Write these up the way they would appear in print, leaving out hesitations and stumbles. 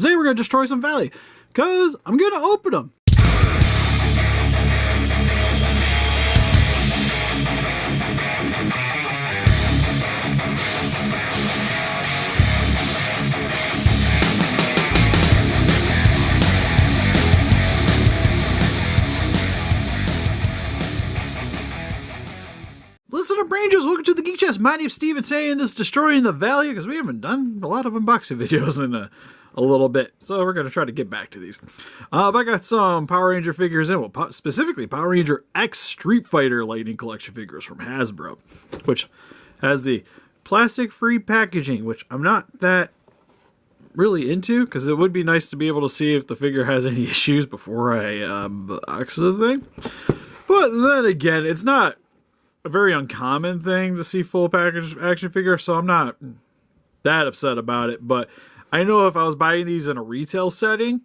today we're going to destroy some value, because I'm going to open them. Listener Rangers, welcome to the Geek Chest. My name's Steven, saying this Destroying the Value, because we haven't done a lot of unboxing videos in a little bit, so we're going to try to get back to these. I got some Power Ranger figures in, well, specifically Power Ranger X Street Fighter Lightning Collection figures from Hasbro, which has the plastic-free packaging, which I'm not that really into, because it would be nice to be able to see if the figure has any issues before I unbox the thing. But then again, it's not a very uncommon thing to see full package action figure, so I'm not that upset about it. But I know if I was buying these in a retail setting,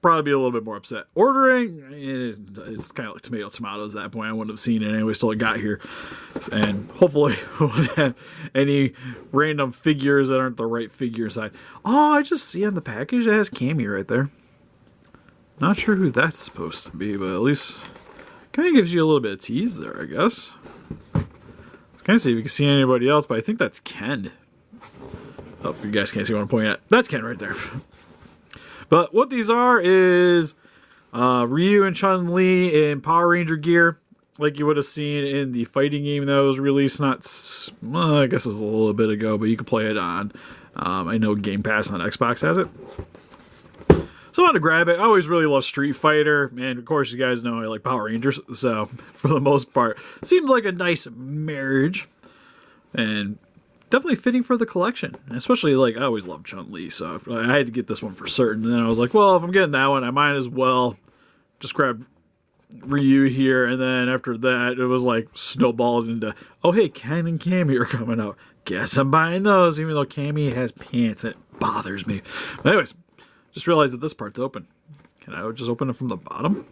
probably be a little bit more upset. Ordering, it's kind of like tomatoes at that point. I wouldn't have seen it anyway till it got here. And hopefully we won't have any random figures that aren't the right figure side. Oh, I just see on the package it has Cammy right there. Not sure who that's supposed to be, but at least kind of gives you a little bit of tease there, I guess. Kind of see if you can see anybody else, but I think that's Ken. Oh, you guys can't see what I'm pointing at. That's Ken right there. But what these are is Ryu and Chun-Li in Power Ranger gear, like you would have seen in the fighting game that was released well, I guess it was a little bit ago, but you can play it on, I know Game Pass on Xbox has it. So I wanted to grab it. I always really love Street Fighter, and of course you guys know I like Power Rangers, so for the most part, seemed like a nice marriage, and definitely fitting for the collection. Especially, like, I always loved Chun-Li, so I had to get this one for certain. And then I was like, well, if I'm getting that one, I might as well just grab Ryu here, and then after that, it was like snowballed into, oh hey, Ken and Cammy are coming out. Guess I'm buying those, even though Cammy has pants, and it bothers me. But anyways, just realized that this part's open. Can I just open it from the bottom?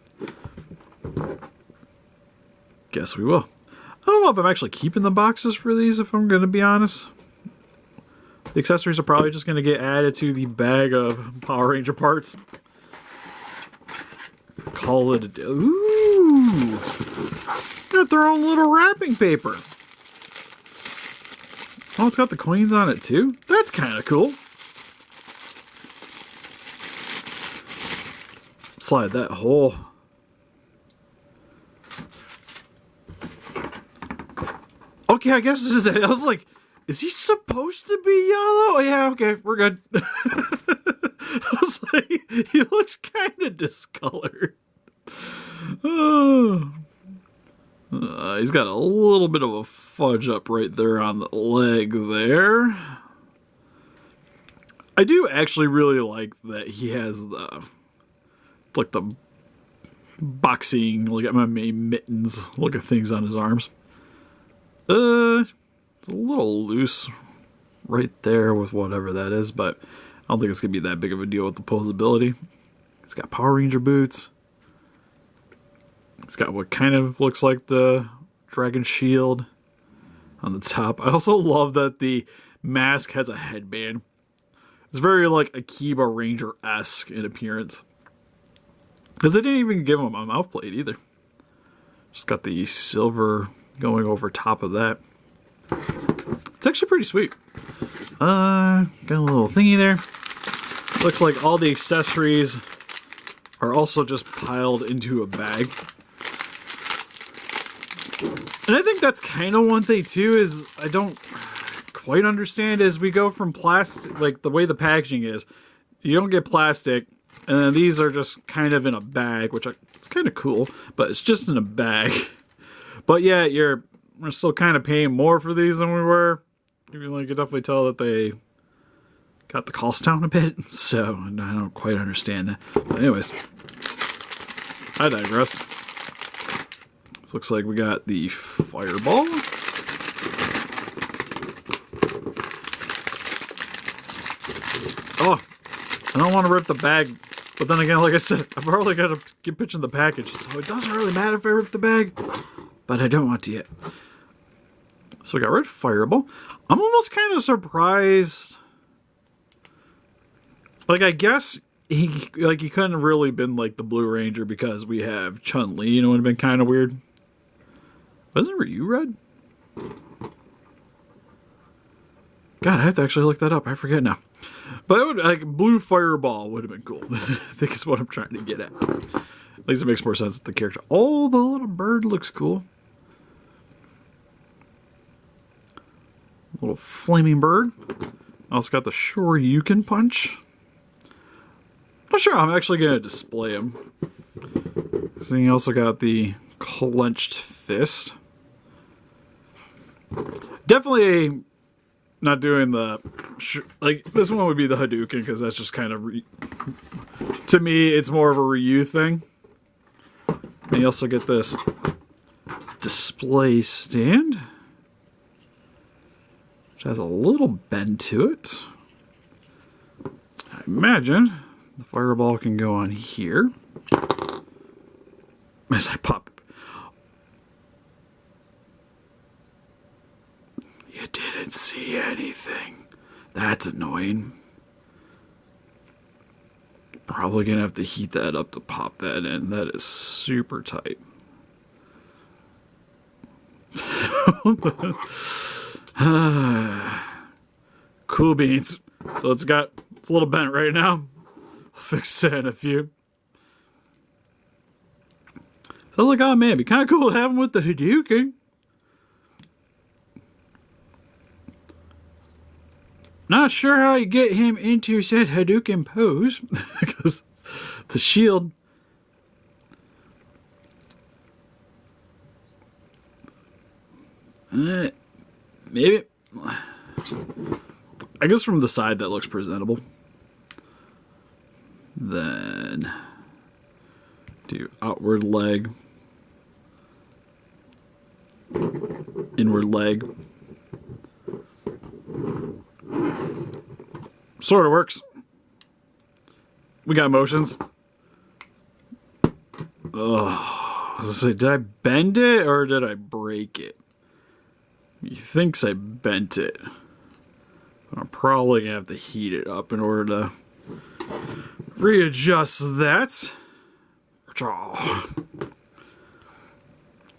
Guess we will. I don't know if I'm actually keeping the boxes for these, if I'm going to be honest. The accessories are probably just going to get added to the bag of Power Ranger parts. Call it a day. Ooh! Got their own little wrapping paper. Oh, it's got the coins on it too? That's kind of cool. Slide that hole. Okay, I guess this is it. I was like, is he supposed to be yellow? Yeah, okay, we're good. I was like, he looks kind of discolored. He's got a little bit of a fudge up right there on the leg there. I do actually really like that he has the boxing, like MMA mittens look at things on his arms. It's a little loose right there with whatever that is, but I don't think it's going to be that big of a deal with the posability. He's got Power Ranger boots. He's got what kind of looks like the dragon shield on the top. I also love that the mask has a headband. It's very like Akiba Ranger-esque in appearance. Because they didn't even give him a mouth plate either. Just got the silver going over top of that. It's actually pretty sweet. Got a little thingy there. Looks like all the accessories are also just piled into a bag. And I think that's kind of one thing too, is I don't quite understand as we go from plastic, like the way the packaging is, you don't get plastic, and then these are just kind of in a bag, which it's kind of cool, but it's just in a bag. But yeah, we're still kind of paying more for these than we were. You can definitely tell that they got the cost down a bit, so I don't quite understand that. But anyways, I digress. This looks like we got the Fireball. Oh, I don't want to rip the bag, but then again, like I said, I've already got to get pitching the package, so it doesn't really matter if I rip the bag, but I don't want to yet. So we got Red Fireball. I'm almost kind of surprised Like, I guess he couldn't have really been like the Blue Ranger because we have Chun-Li. You know, it would have been kind of weird. Wasn't Ryu red? God, I have to actually look that up. I forget now. But it would, like, blue fireball would have been cool. I think is what I'm trying to get at. At least it makes more sense with the character. Oh, the little bird looks cool. Little flaming bird. Also got the Shoryuken punch. Not sure how I'm actually going to display him. So you also got the clenched fist. Definitely not doing the... Like, this one would be the Hadouken, because that's just kind of... To me, it's more of a Ryu thing. And you also get this display stand, which has a little bend to it. I imagine the fireball can go on here. As I pop. You didn't see anything. That's annoying. Probably gonna have to heat that up to pop that in. That is super tight. Cool beans. So it's a little bent right now. We'll fix that in a few. So like, oh man, it'd be kind of cool to have him with the Hadouken. Not sure how you get him into said Hadouken pose because the shield. Maybe. I guess from the side that looks presentable. Then do outward leg, inward leg. Sort of works. We got motions. Oh, I was gonna say, did I bend it or did I break it? He thinks I bent it. I'm probably gonna have to heat it up in order to readjust that.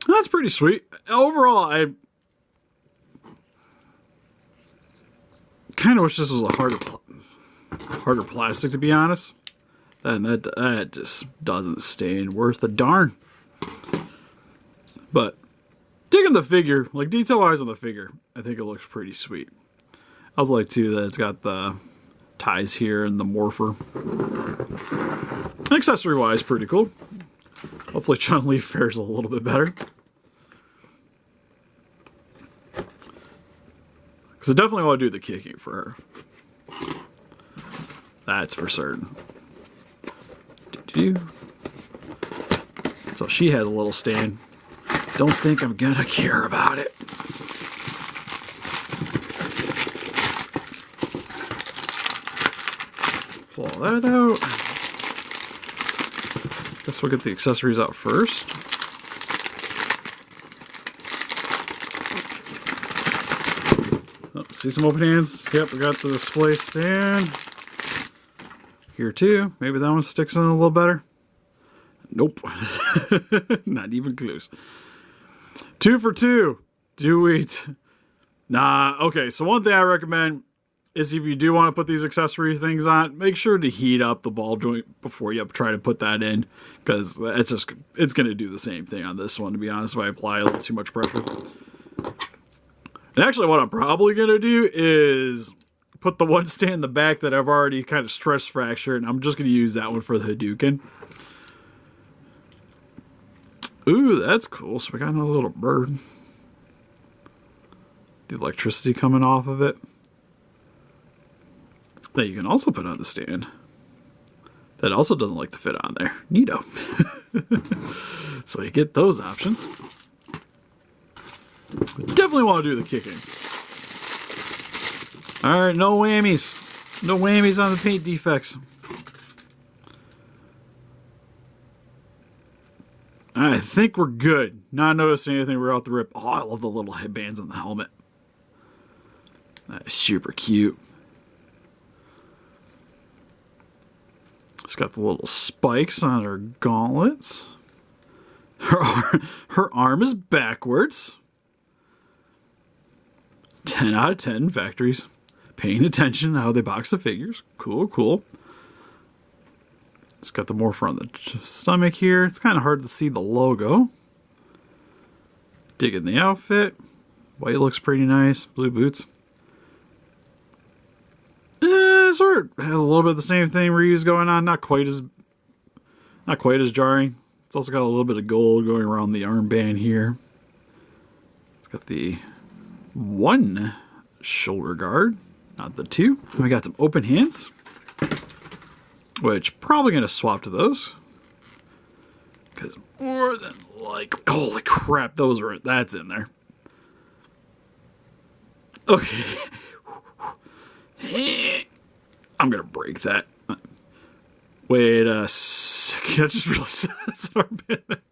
That's pretty sweet. Overall, I kind of wish this was a harder plastic, to be honest. And that just doesn't stain worth a darn. But digging the figure, like detail-wise on the figure, I think it looks pretty sweet. I also like too that it's got the ties here and the morpher. Accessory-wise, pretty cool. Hopefully Chun-Li fares a little bit better. Because I definitely want to do the kicking for her. That's for certain. So she has a little stain. Don't think I'm gonna care about it. Pull that out. Guess we'll get the accessories out first. Oh, see some open hands? Yep, we got the display stand. Here too. Maybe that one sticks in a little better. Nope. Not even close. 2 for 2. Do it. Nah, okay, so one thing I recommend is if you do want to put these accessory things on, make sure to heat up the ball joint before you try to put that in, because it's going to do the same thing on this one, to be honest, if I apply a little too much pressure. And actually what I'm probably going to do is put the one stand in the back that I've already kind of stress fractured, and I'm just going to use that one for the Hadouken. Ooh, that's cool. So we got a little bird. The electricity coming off of it. That you can also put on the stand. That also doesn't like to fit on there. Neato. So you get those options. Definitely want to do the kicking. Alright, no whammies. No whammies on the paint defects. I think we're good. Not noticing anything right off the rip. Oh, I love the little headbands on the helmet. That's super cute. She's got the little spikes on her gauntlets. Her arm is backwards. 10 out of 10 factories. Paying attention to how they box the figures. Cool, cool. It's got the morpher on the stomach here. It's kind of hard to see the logo. Digging the outfit. White looks pretty nice. Blue boots. Sort of has a little bit of the same thing reuse going on. Not quite as jarring. It's also got a little bit of gold going around the armband here. It's got the one shoulder guard, not the two. And we got some open hands, which probably going to swap to those. Because more than like, holy crap, that's in there. Okay. I'm going to break that. Wait a second. I just realized that's an armband there.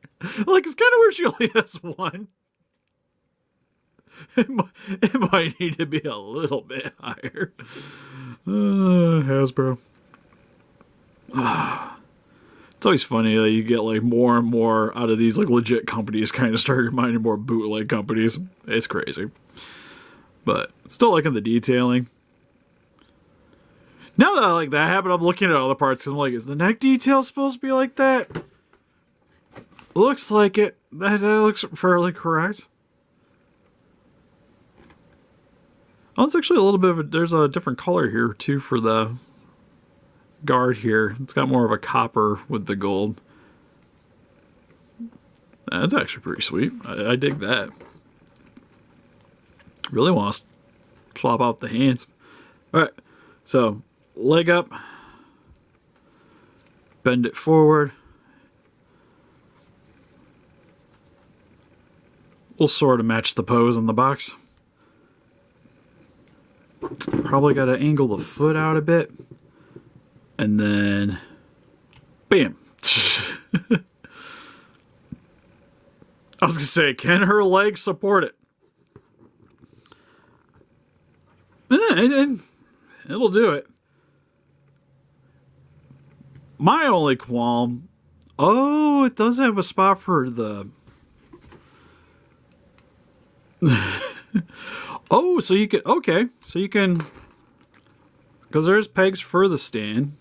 Like, it's kind of weird she only has one. It might need to be a little bit higher. Hasbro. It's always funny that you get like more and more out of these like legit companies kind of start reminding more bootleg companies. It's crazy. But still liking the detailing. Now that like that happened, I'm looking at other parts because I'm like, is the neck detail supposed to be like that? Looks like it. That looks fairly correct. Oh, it's actually a little bit of there's a different color here too for the guard here. It's got more of a copper with the gold. That's actually pretty sweet. I dig that. Really want to swap out the hands. All right, so leg up, bend it forward. We'll sort of match the pose on the box. Probably got to angle the foot out a bit. And then, bam. I was going to say, can her legs support it? It'll do it. My only qualm... Oh, it does have a spot for the... Oh, so you can... Okay, so you can... Because there's pegs for the stand.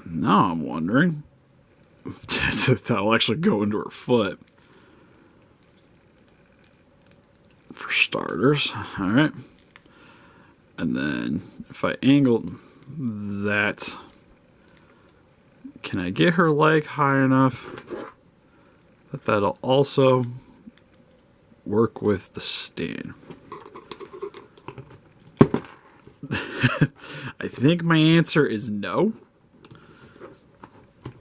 Now I'm wondering if that'll actually go into her foot. For starters. Alright. And then if I angle that, can I get her leg high enough that that'll also work with the stand? I think my answer is no.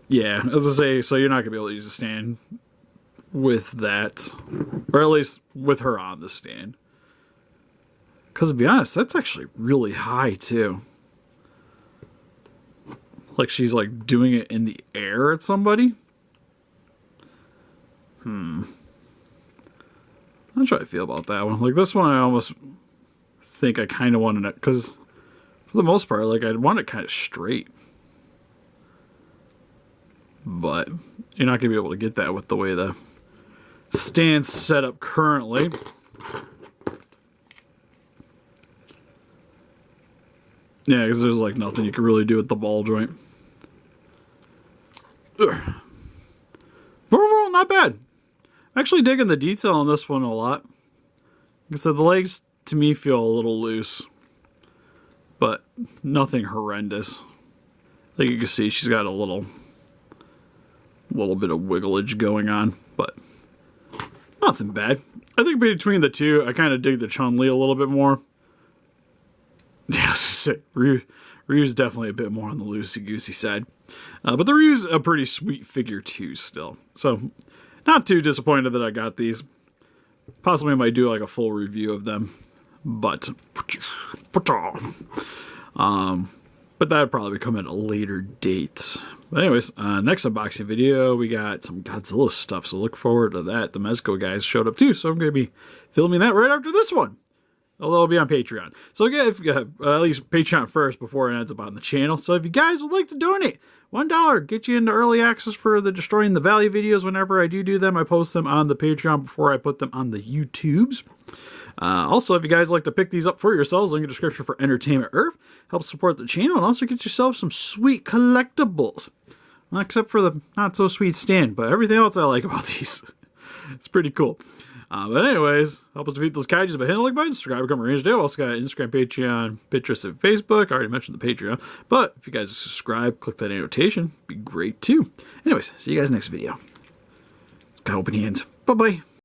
Yeah, as I say, so you're not going to be able to use a stand with that. Or at least with her on the stand. Because to be honest, that's actually really high too. Like she's like doing it in the air at somebody. I'm not sure how I feel about that one. Like this one I almost think I kind of wanted it. Because for the most part, like I'd want it kind of straight. But you're not going to be able to get that with the way the stand's set up currently. Yeah, because there's like nothing you can really do with the ball joint. Ugh. But overall, not bad. Actually digging the detail on this one a lot. Like I said, the legs to me feel a little loose. But nothing horrendous. Like you can see, she's got a little bit of wigglage going on, but nothing bad. I think between the two, I kind of dig the Chun-Li a little bit more. Yeah, Ryu's definitely a bit more on the loosey-goosey side. But the Ryu's a pretty sweet figure too still. So, not too disappointed that I got these. Possibly I might do like a full review of them. But that'd probably come at a later date. But anyways, next unboxing video, we got some Godzilla stuff, so look forward to that. The Mezco guys showed up too, so I'm going to be filming that right after this one. although it'll be on Patreon. So again, if at least Patreon first before it ends up on the channel. So if you guys would like to donate, $1 get you into early access for the Destroying the Value videos. Whenever I do them, I post them on the Patreon before I put them on the YouTubes. Also, if you guys like to pick these up for yourselves, link in the description for Entertainment Earth. Help support the channel and also get yourself some sweet collectibles. Well, except for the not so sweet stand, but everything else I like about these. It's pretty cool. But anyways, help us defeat those kaijus by hitting the like button, subscribe, become a Ranger Dale. Also got Instagram, Patreon, Pinterest, and Facebook. I already mentioned the Patreon. But if you guys subscribe, click that annotation, be great too. Anyways, see you guys next video. It's got open hands. Bye-bye.